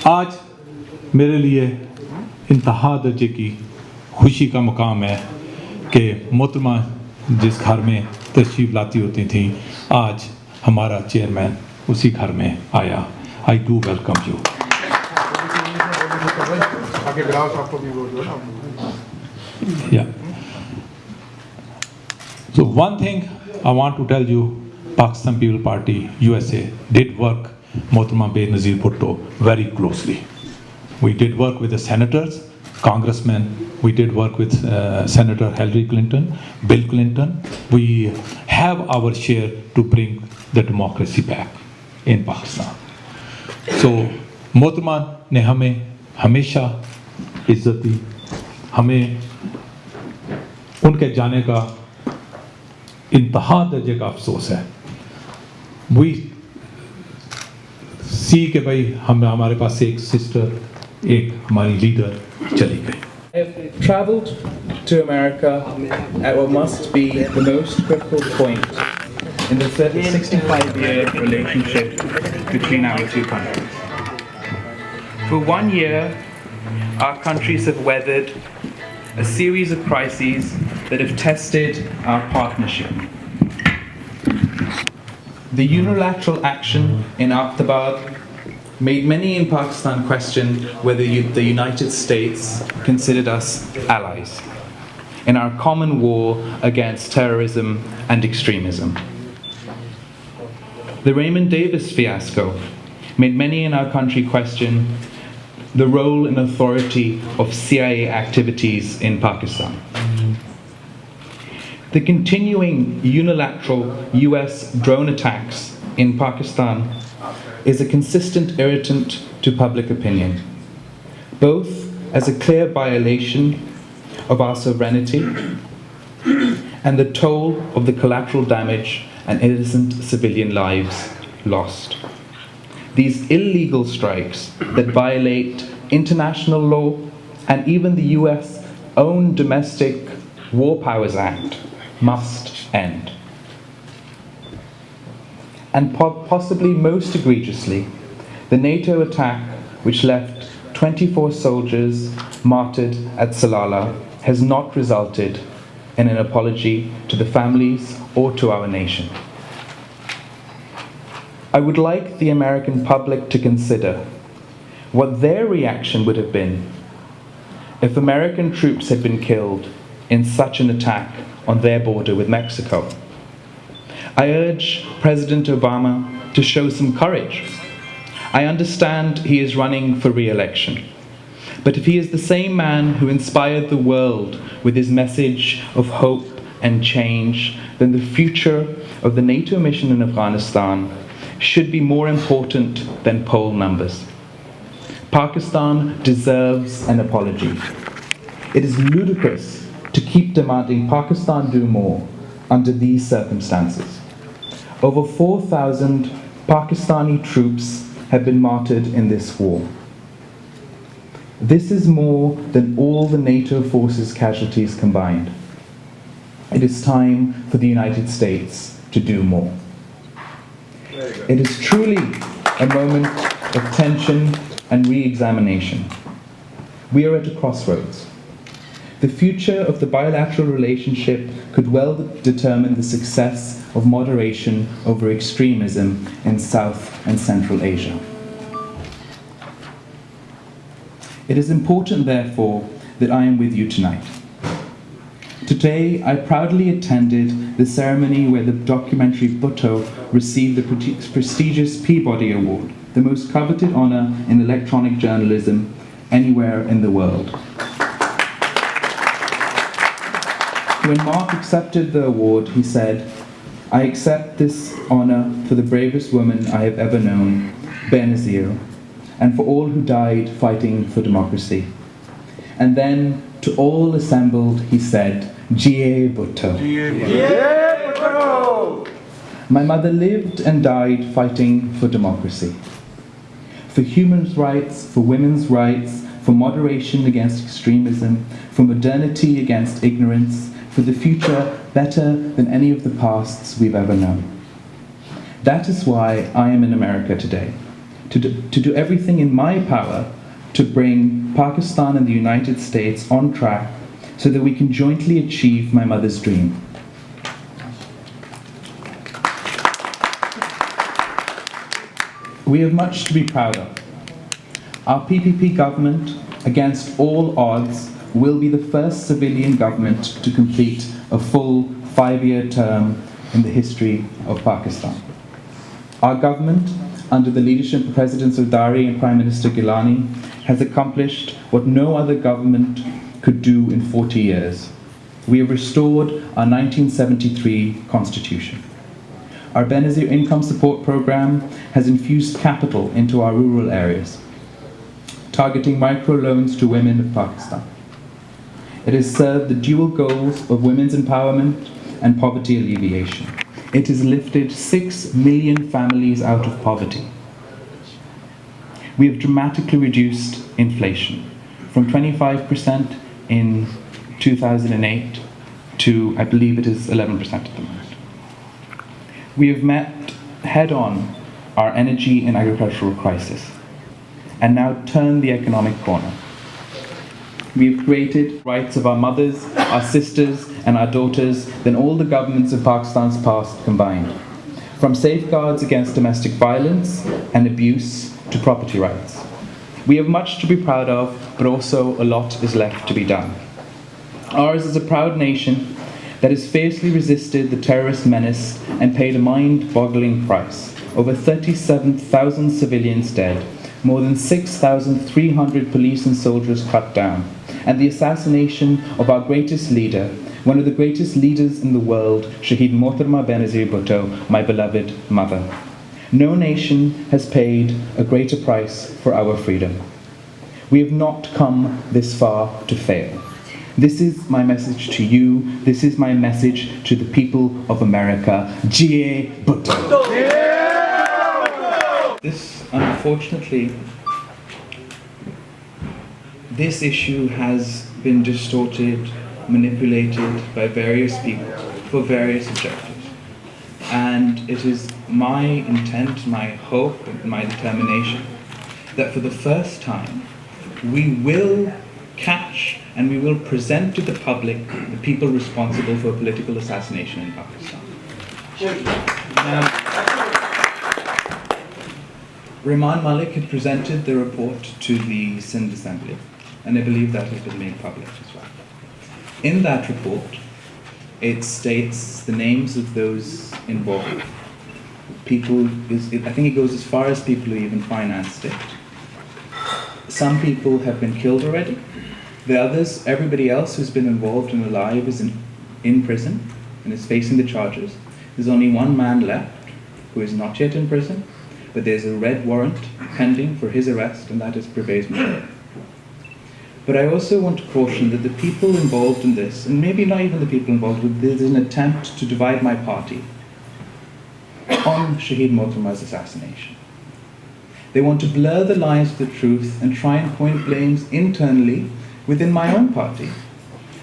आज मेरे लिए इंतहा दर्जे की खुशी का मुकाम है कि मोहतरमा जिस घर में तशरीफ़ लाती होती थी, आज हमारा चेयरमैन उसी घर में आया. I do welcome you. Yeah. So one thing I want to tell you, Pakistan People Party USA did work Mohtarama Benazir Bhutto very closely. We did work with the senators, congressmen. We did work with Senator Hillary Clinton, Bill Clinton. We have our share to bring the democracy back in Pakistan. So Mohtarama ने हमें हमेशा इज्जत दी. हमें उनके जाने का इंतहा दर्जे का अफसोस है. We see कि भाई हमारे पास एक सिस्टर, एक हमारी लीडर चली गई. I've travelled to America at what must be the most critical point in the 65-year relationship between our two countries. For 1 year, our countries have weathered a series of crises that have tested our partnership. The unilateral action in Ahmedabad made many in Pakistan question whether the United States considered us allies in our common war against terrorism and extremism. The Raymond Davis fiasco made many in our country question the role and authority of CIA activities in Pakistan. The continuing unilateral US drone attacks in Pakistan is a consistent irritant to public opinion, both as a clear violation of our sovereignty and the toll of the collateral damage and innocent civilian lives lost. These illegal strikes that violate international law and even the US own domestic War Powers Act must end. And possibly most egregiously, the NATO attack which left 24 soldiers martyred at Salalah has not resulted in an apology to the families or to our nation. I would like the American public to consider what their reaction would have been if American troops had been killed in such an attack on their border with Mexico. I urge President Obama to show some courage. I understand he is running for re-election, but if he is the same man who inspired the world with his message of hope and change, then the future of the NATO mission in Afghanistan should be more important than poll numbers. Pakistan deserves an apology. It is ludicrous to keep demanding Pakistan do more under these circumstances. Over 4,000 Pakistani troops have been martyred in this war. This is more than all the NATO forces' casualties combined. It is time for the United States to do more. It is truly a moment of tension and re-examination. We are at a crossroads. The future of the bilateral relationship could well determine the success of moderation over extremism in South and Central Asia. It is important, therefore, that I am with you tonight. Today, I proudly attended the ceremony where the documentary Bhuto received the prestigious Peabody Award, the most coveted honor in electronic journalism anywhere in the world. When Mark accepted the award, he said, "I accept this honor for the bravest woman I have ever known, Benazir, and for all who died fighting for democracy." And then, to all assembled, he said, "G.A. Bhutto." My mother lived and died fighting for democracy, for human rights, for women's rights, for moderation against extremism, for modernity against ignorance, for the future better than any of the pasts we've ever known. That is why I am in America today, to do everything in my power to bring Pakistan and the United States on track so that we can jointly achieve my mother's dream. We have much to be proud of. Our PPP government, against all odds, will be the first civilian government to complete a full 5-year term in the history of Pakistan. Our government, under the leadership of President Zardari and Prime Minister Gilani, has accomplished what no other government could do in 40 years. We have restored our 1973 constitution. Our Benazir Income Support Program has infused capital into our rural areas, targeting microloans to women of Pakistan. It has served the dual goals of women's empowerment and poverty alleviation. It has lifted 6 million families out of poverty. We have dramatically reduced inflation from 25% in 2008 to, I believe it is 11% at the moment. We have met head-on our energy and agricultural crisis and now turned the economic corner. We have created rights of our mothers, our sisters, and our daughters than all the governments of Pakistan's past combined, from safeguards against domestic violence and abuse to property rights. We have much to be proud of, but also a lot is left to be done. Ours is a proud nation that has fiercely resisted the terrorist menace and paid a mind-boggling price. Over 37,000 civilians dead, more than 6,300 police and soldiers cut down, and the assassination of our greatest leader, one of the greatest leaders in the world, Shaheed Mohtarma Benazir Bhutto, my beloved mother. No nation has paid a greater price for our freedom. We have not come this far to fail. This is my message to you. This is my message to the people of America. G.A. Bhutto. This, unfortunately, this issue has been distorted, manipulated by various people for various objectives. And it is my intent, my hope, and my determination that for the first time we will catch and we will present to the public the people responsible for political assassination in Pakistan. Rehman Malik had presented the report to the Sindh Assembly, and I believe that has been made public as well. In that report, it states the names of those involved. I think it goes as far as people who even financed it. Some people have been killed already. The others, everybody else who's been involved and alive is in prison and is facing the charges. There's only one man left who is not yet in prison, but there's a red warrant pending for his arrest, and that is Pervez Musharraf. But I also want to caution that the people involved in this, and maybe not even the people involved, there's an attempt to divide my party on Shaheed Mohtarma's assassination. They want to blur the lines of the truth and try and point blames internally within my own party.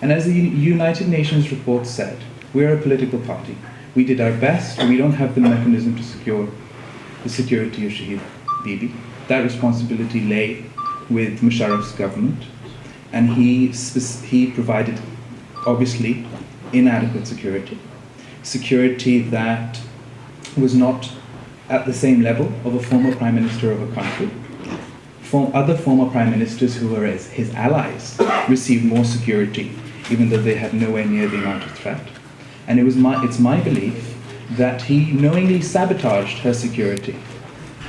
And as the United Nations report said, we're a political party. We did our best, and we don't have the mechanism to secure the security of Shaheed Bibi. That responsibility lay with Musharraf's government, and he provided, obviously, inadequate security that was not at the same level of a former prime minister of a country. Other former prime ministers who were his allies received more security, even though they had nowhere near the amount of threat. And it's my belief that he knowingly sabotaged her security,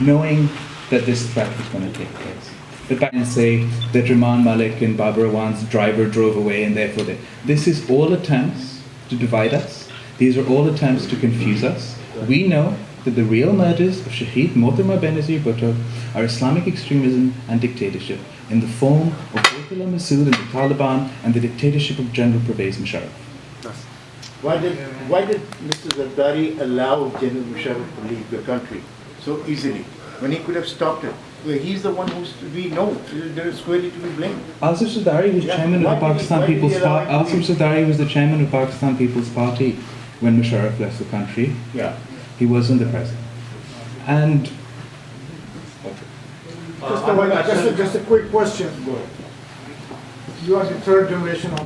knowing that this threat was going to take place. But back and say that Rehman Malik and Babar Awan's driver drove away and therefore this is all attempts to divide us. These are all attempts to confuse us. We know that the real murders of Shaheed Mohtarma Benazir Bhutto are Islamic extremism and dictatorship in the form of Ayatollah Masood and the Taliban and the dictatorship of General Pervez Musharraf. Why did Mr. Zardari allow General Musharraf to leave the country so easily when he could have stopped it? Well, he's the one we know there is squarely to be blamed. Asif Zardari was chairman of the Pakistan People's Party. Asif Zardari was the chairman of Pakistan People's Party when Musharraf left the country. Yeah. He wasn't the president. And Just a quick question. You are the third generation of